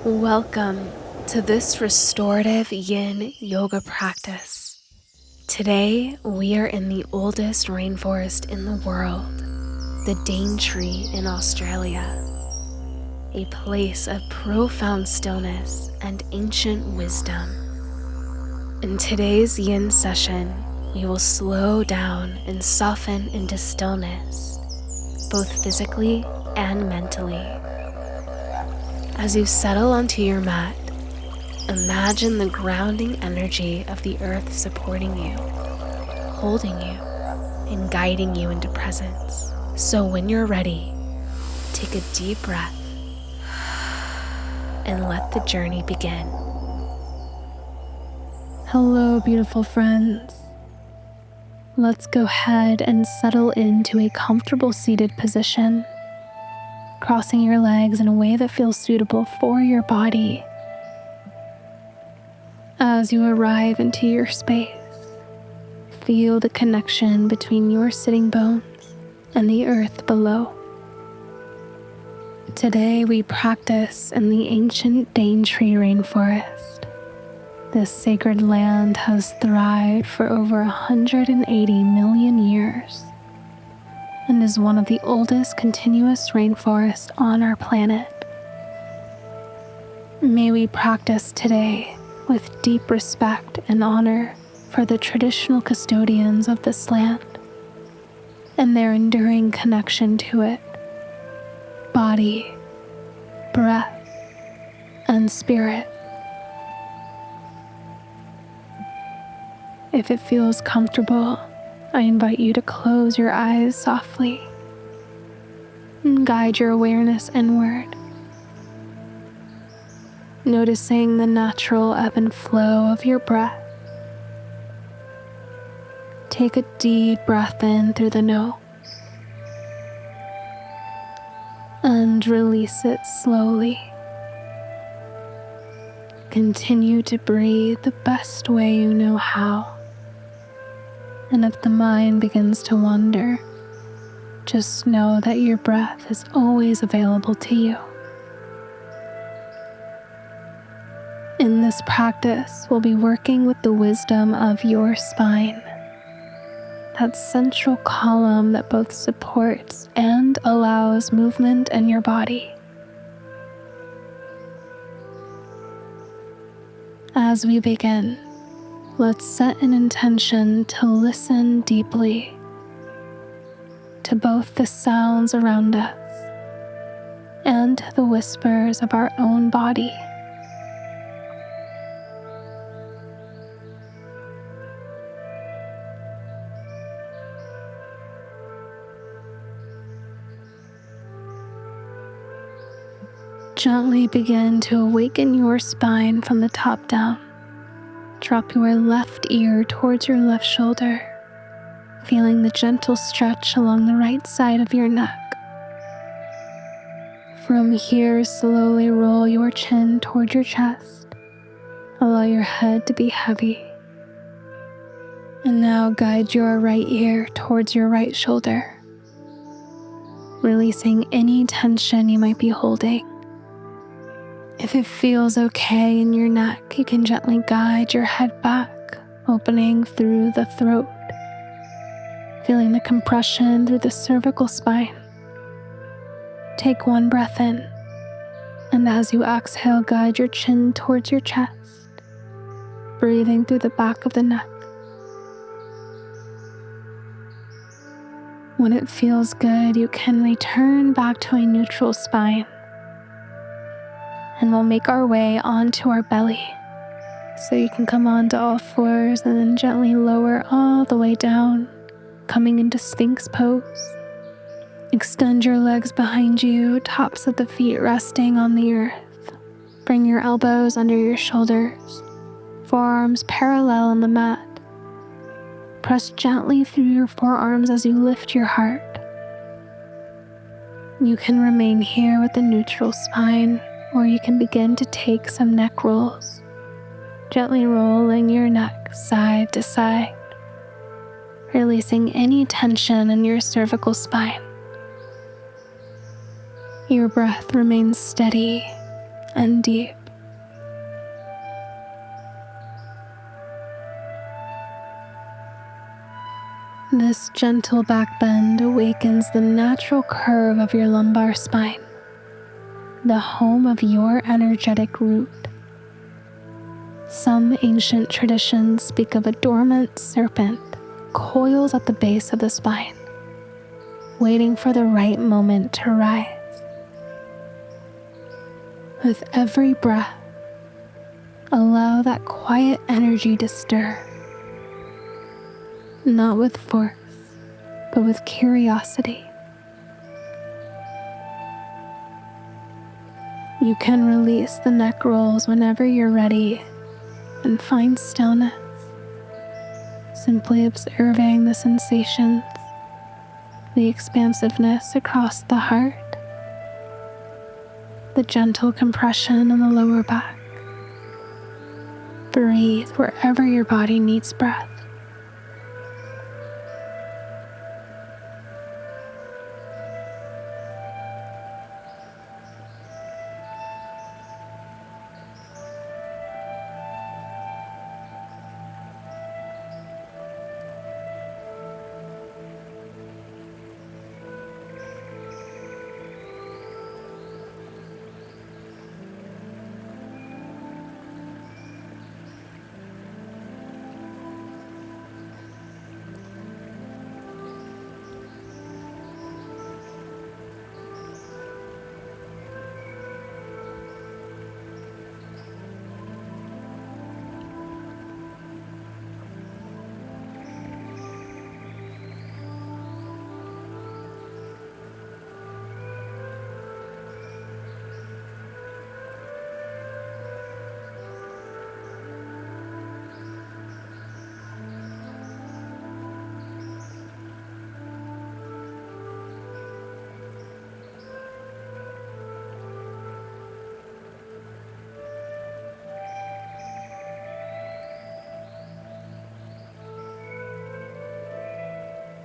Welcome to this restorative yin yoga practice. Today, we are in the oldest rainforest in the world, the Daintree in Australia, a place of profound stillness and ancient wisdom. In today's yin session, you will slow down and soften into stillness, both physically and mentally. As you settle onto your mat, imagine the grounding energy of the earth supporting you, holding you, and guiding you into presence. So when you're ready, take a deep breath and let the journey begin. Hello, beautiful friends. Let's go ahead and settle into a comfortable seated position, crossing your legs in a way that feels suitable for your body. As you arrive into your space, feel the connection between your sitting bones and the earth below. Today we practice in the ancient Daintree rainforest. This sacred land has thrived for over 180 million years and is one of the oldest continuous rainforests on our planet. May we practice today with deep respect and honor for the traditional custodians of this land and their enduring connection to it, body, breath, and spirit. If it feels comfortable, I invite you to close your eyes softly and guide your awareness inward, noticing the natural ebb and flow of your breath. Take a deep breath in through the nose and release it slowly. Continue to breathe the best way you know how. And if the mind begins to wander, just know that your breath is always available to you. In this practice, we'll be working with the wisdom of your spine, that central column that both supports and allows movement in your body. As we begin, let's set an intention to listen deeply to both the sounds around us and the whispers of our own body. Gently begin to awaken your spine from the top down. Drop your left ear towards your left shoulder, feeling the gentle stretch along the right side of your neck. From here, slowly roll your chin toward your chest. Allow your head to be heavy. And now guide your right ear towards your right shoulder, releasing any tension you might be holding. If it feels okay in your neck, you can gently guide your head back, opening through the throat, feeling the compression through the cervical spine. Take one breath in, and as you exhale, guide your chin towards your chest, breathing through the back of the neck. When it feels good, you can return back to a neutral spine. And we'll make our way onto our belly. So you can come onto all fours and then gently lower all the way down, coming into Sphinx Pose. Extend your legs behind you, tops of the feet resting on the earth. Bring your elbows under your shoulders, forearms parallel on the mat. Press gently through your forearms as you lift your heart. You can remain here with a neutral spine, or you can begin to take some neck rolls, gently rolling your neck side to side, releasing any tension in your cervical spine. Your breath remains steady and deep. This gentle back bend awakens the natural curve of your lumbar spine, the home of your energetic root. Some ancient traditions speak of a dormant serpent coiled at the base of the spine, waiting for the right moment to rise. With every breath, allow that quiet energy to stir, not with force, but with curiosity. You can release the neck rolls whenever you're ready and find stillness, simply observing the sensations, the expansiveness across the heart, the gentle compression in the lower back. Breathe wherever your body needs breath.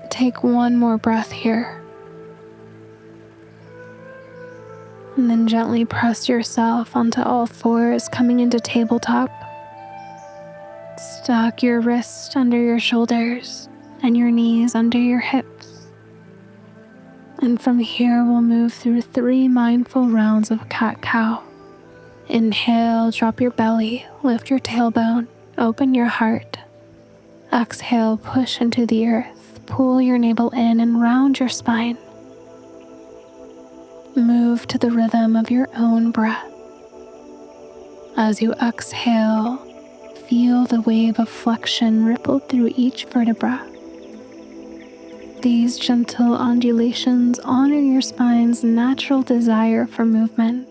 Take one more breath here, and then gently press yourself onto all fours, coming into tabletop. Stack your wrists under your shoulders and your knees under your hips. And from here, we'll move through 3 mindful rounds of cat-cow. Inhale, drop your belly, lift your tailbone, open your heart. Exhale, push into the earth. Pull your navel in and round your spine. Move to the rhythm of your own breath. As you exhale, feel the wave of flexion ripple through each vertebra. These gentle undulations honor your spine's natural desire for movement.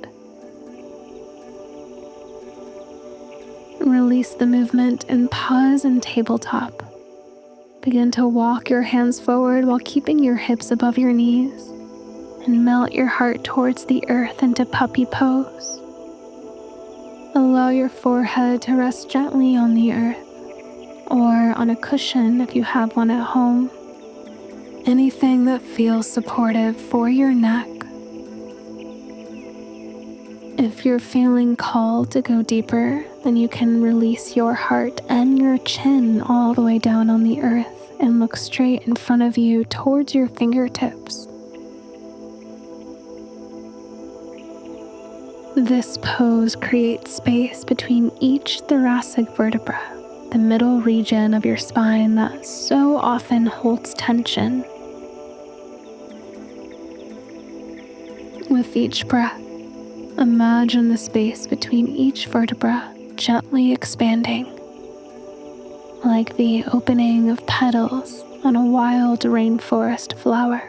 Release the movement and pause in tabletop. Begin to walk your hands forward while keeping your hips above your knees, and melt your heart towards the earth into puppy pose. Allow your forehead to rest gently on the earth, or on a cushion if you have one at home. Anything that feels supportive for your neck. If you're feeling called to go deeper, then you can release your heart and your chin all the way down on the earth and look straight in front of you towards your fingertips. This pose creates space between each thoracic vertebra, the middle region of your spine that so often holds tension. With each breath, imagine the space between each vertebra gently expanding, like the opening of petals on a wild rainforest flower.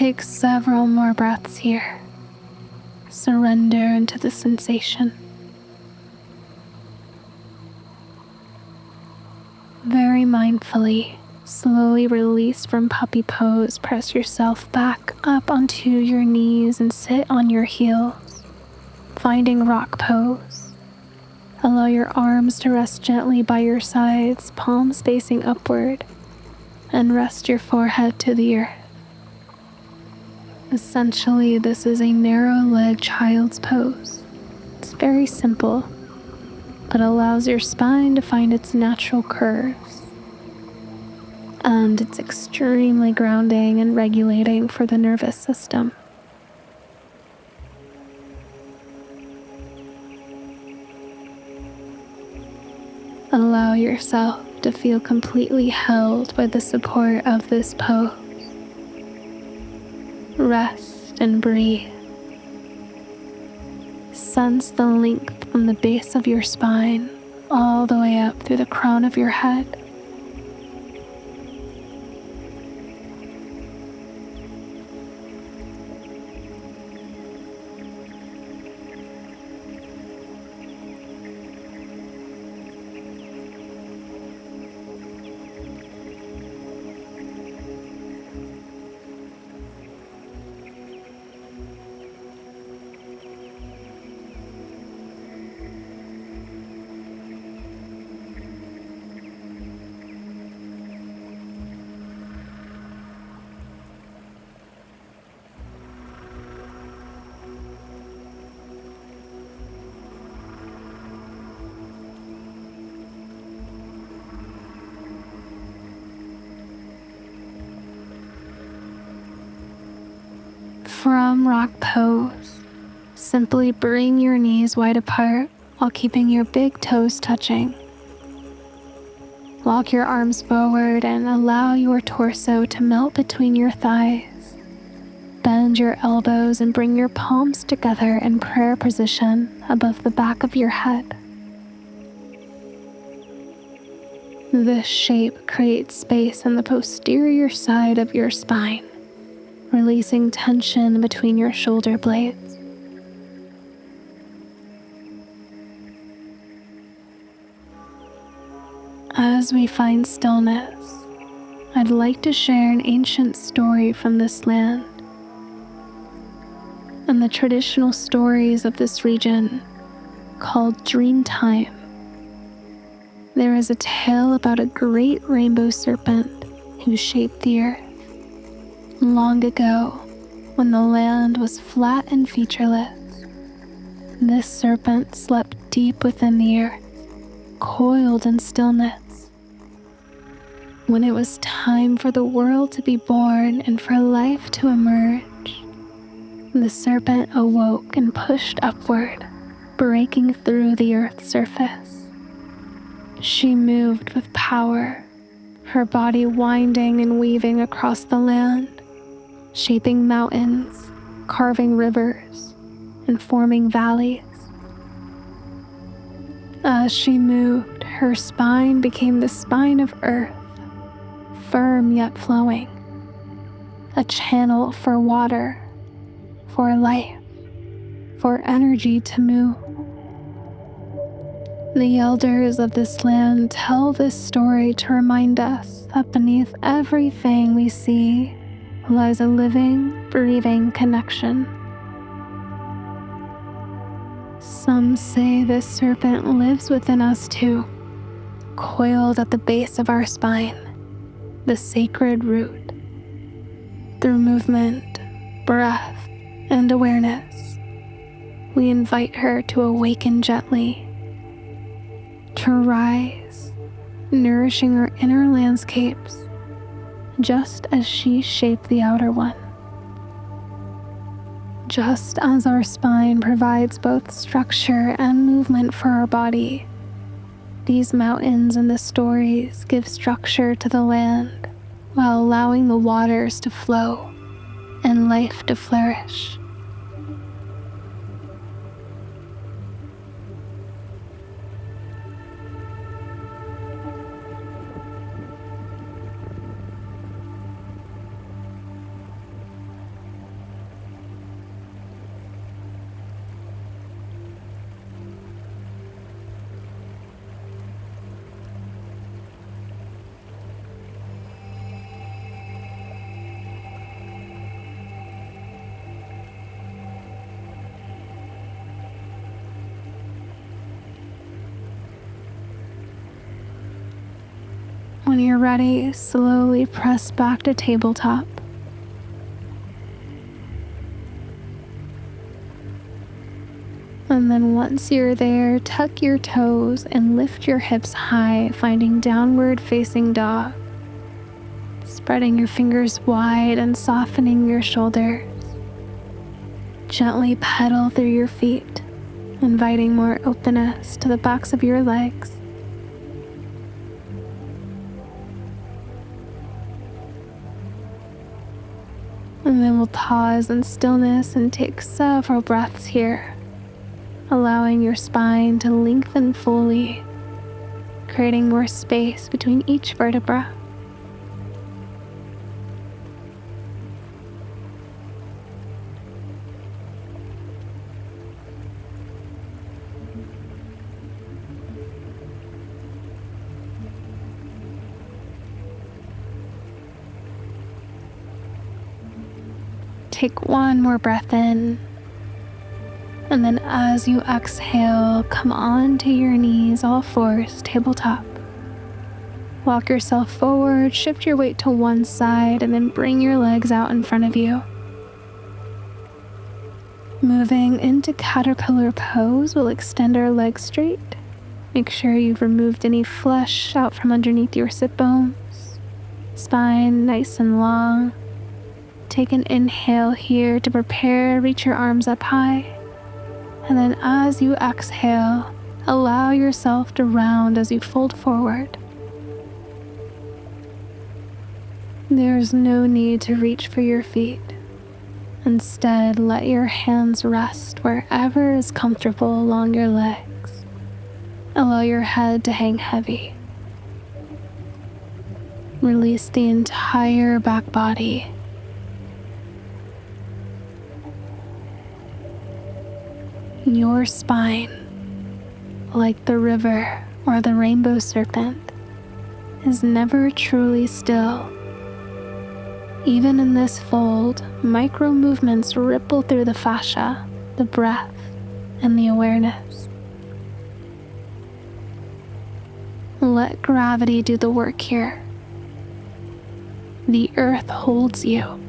take several more breaths here. Surrender into the sensation. Very mindfully, slowly release from puppy pose. Press yourself back up onto your knees and sit on your heels, finding rock pose. Allow your arms to rest gently by your sides, palms facing upward, and rest your forehead to the earth. Essentially, this is a narrow-legged child's pose. It's very simple, but allows your spine to find its natural curves. And it's extremely grounding and regulating for the nervous system. Allow yourself to feel completely held by the support of this pose. Rest and breathe. Sense the length from the base of your spine all the way up through the crown of your head. From rock pose, simply bring your knees wide apart while keeping your big toes touching. Walk your arms forward and allow your torso to melt between your thighs. Bend your elbows and bring your palms together in prayer position above the back of your head. This shape creates space in the posterior side of your spine, releasing tension between your shoulder blades. As we find stillness, I'd like to share an ancient story from this land. And the traditional stories of this region, called Dreamtime. There is a tale about a great rainbow serpent who shaped the earth. Long ago, when the land was flat and featureless, this serpent slept deep within the earth, coiled in stillness. When it was time for the world to be born and for life to emerge, the serpent awoke and pushed upward, breaking through the earth's surface. She moved with power, her body winding and weaving across the land, shaping mountains, carving rivers, and forming valleys. As she moved, her spine became the spine of earth, firm yet flowing, a channel for water, for life, for energy to move. The elders of this land tell this story to remind us that beneath everything we see lies a living, breathing connection. Some say this serpent lives within us too, coiled at the base of our spine, the sacred root. Through movement, breath, and awareness, we invite her to awaken gently, to rise, nourishing our inner landscapes, just as she shaped the outer one. Just as our spine provides both structure and movement for our body, these mountains and the stories give structure to the land while allowing the waters to flow and life to flourish. you're ready, slowly press back to tabletop. And then once you're there, tuck your toes and lift your hips high, finding downward facing dog. Spreading your fingers wide and softening your shoulders. Gently pedal through your feet, inviting more openness to the backs of your legs. And then we'll pause in stillness and take several breaths here, allowing your spine to lengthen fully, creating more space between each vertebra. Take one more breath in, and then as you exhale, come onto your knees, all fours, tabletop. Walk yourself forward, shift your weight to one side, and then bring your legs out in front of you. Moving into caterpillar pose, we'll extend our legs straight. Make sure you've removed any flesh out from underneath your sit bones. Spine nice and long. Take an inhale here to prepare, reach your arms up high. And then as you exhale, allow yourself to round as you fold forward. There's no need to reach for your feet. Instead, let your hands rest wherever is comfortable along your legs. Allow your head to hang heavy. Release the entire back body. Your spine, like the river or the rainbow serpent, is never truly still. Even in this fold, micro movements ripple through the fascia, the breath, and the awareness. Let gravity do the work here. The earth holds you.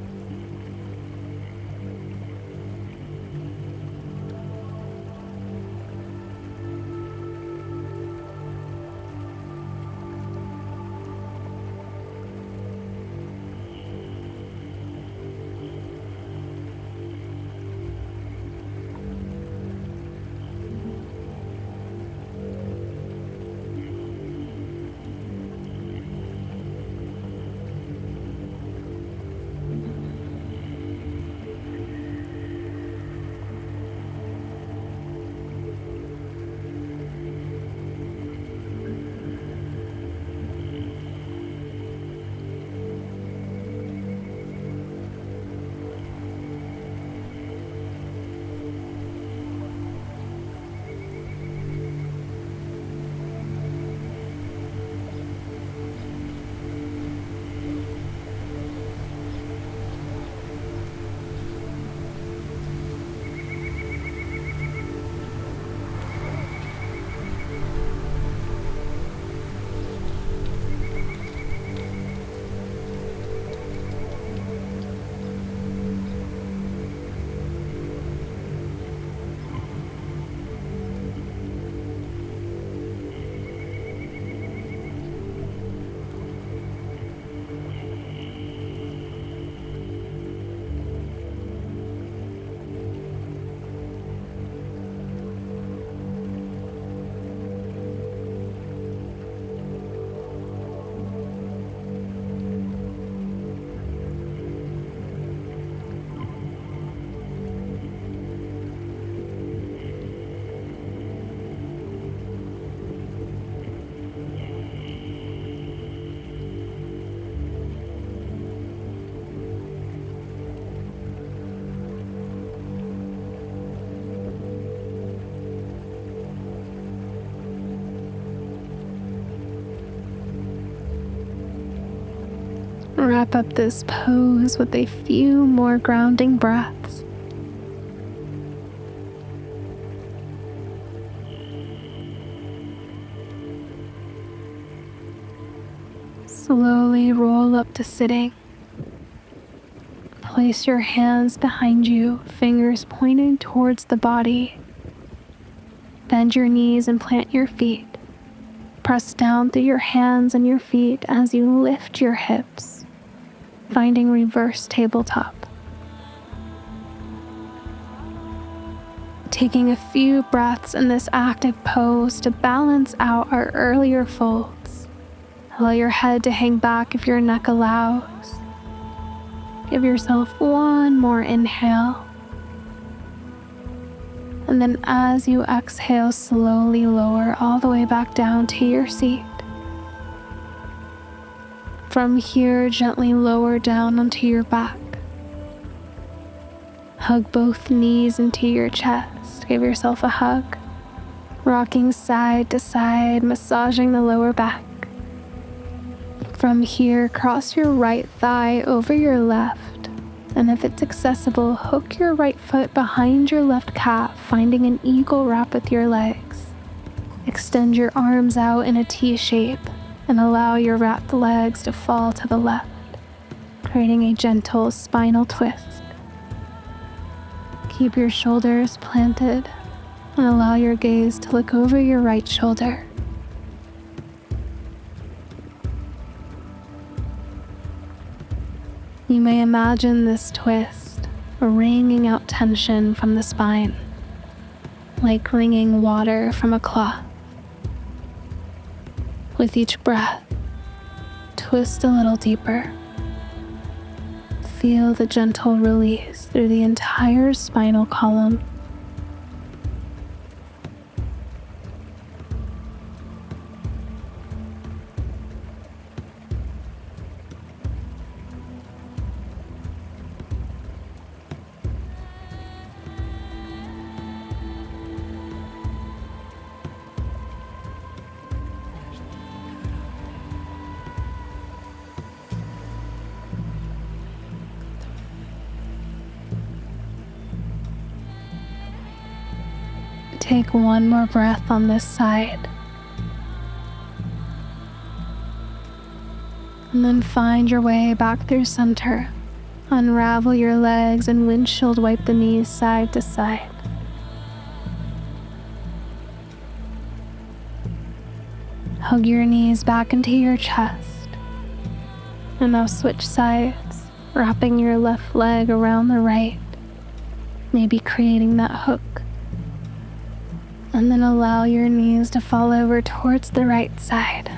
Wrap up this pose with a few more grounding breaths. Slowly roll up to sitting. Place your hands behind you, fingers pointed towards the body. Bend your knees and plant your feet. Press down through your hands and your feet as you lift your hips, finding reverse tabletop. Taking a few breaths in this active pose to balance out our earlier folds. Allow your head to hang back if your neck allows. Give yourself one more inhale. And then as you exhale, slowly lower all the way back down to your seat. From here, gently lower down onto your back. Hug both knees into your chest. Give yourself a hug. Rocking side to side, massaging the lower back. From here, cross your right thigh over your left. And if it's accessible, hook your right foot behind your left calf, finding an eagle wrap with your legs. Extend your arms out in a T shape and allow your wrapped legs to fall to the left, creating a gentle spinal twist. Keep your shoulders planted and allow your gaze to look over your right shoulder. You may imagine this twist wringing out tension from the spine, like wringing water from a cloth. With each breath, twist a little deeper. Feel the gentle release through the entire spinal column. Take one more breath on this side. And then find your way back through center. Unravel your legs and windshield wipe the knees side to side. Hug your knees back into your chest. And now switch sides, wrapping your left leg around the right, maybe creating that hook. And then allow your knees to fall over towards the right side.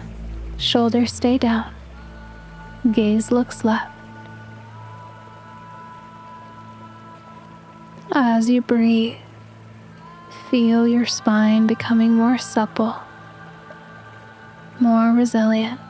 Shoulders stay down. Gaze looks left. As you breathe, feel your spine becoming more supple, more resilient.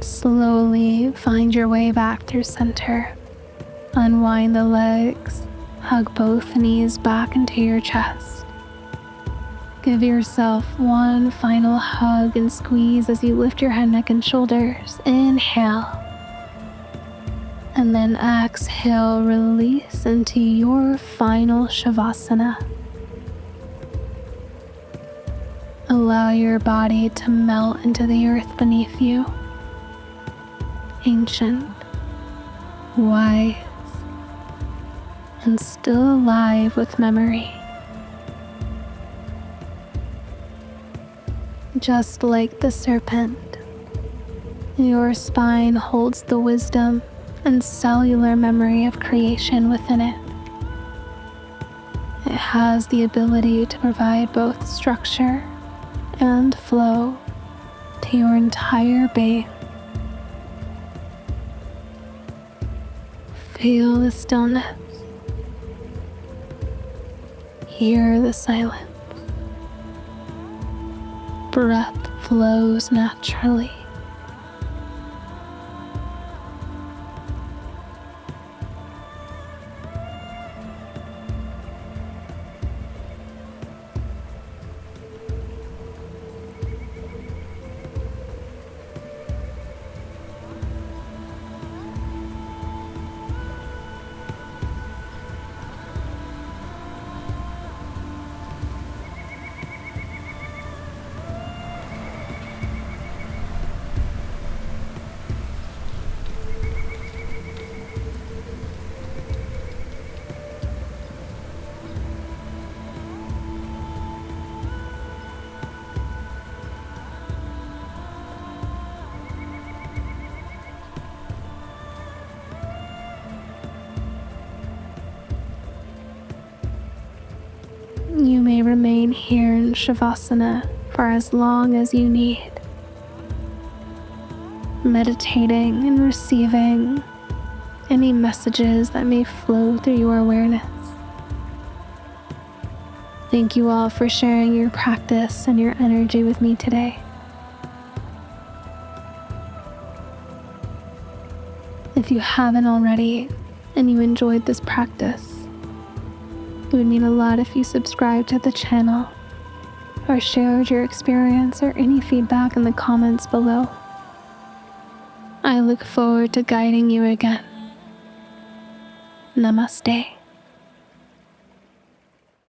Slowly find your way back through center. Unwind the legs. Hug both knees back into your chest. Give yourself one final hug and squeeze as you lift your head, neck, and shoulders. Inhale. And then exhale, release into your final Savasana. Allow your body to melt into the earth beneath you. Ancient, wise, and still alive with memory. Just like the serpent, your spine holds the wisdom and cellular memory of creation within it. It has the ability to provide both structure and flow to your entire being. Feel the stillness. Hear the silence. Breath flows naturally. You may remain here in Savasana for as long as you need, meditating and receiving any messages that may flow through your awareness. Thank you all for sharing your practice and your energy with me today. If you haven't already and you enjoyed this practice, it would mean a lot if you subscribed to the channel or shared your experience or any feedback in the comments below. I look forward to guiding you again. Namaste.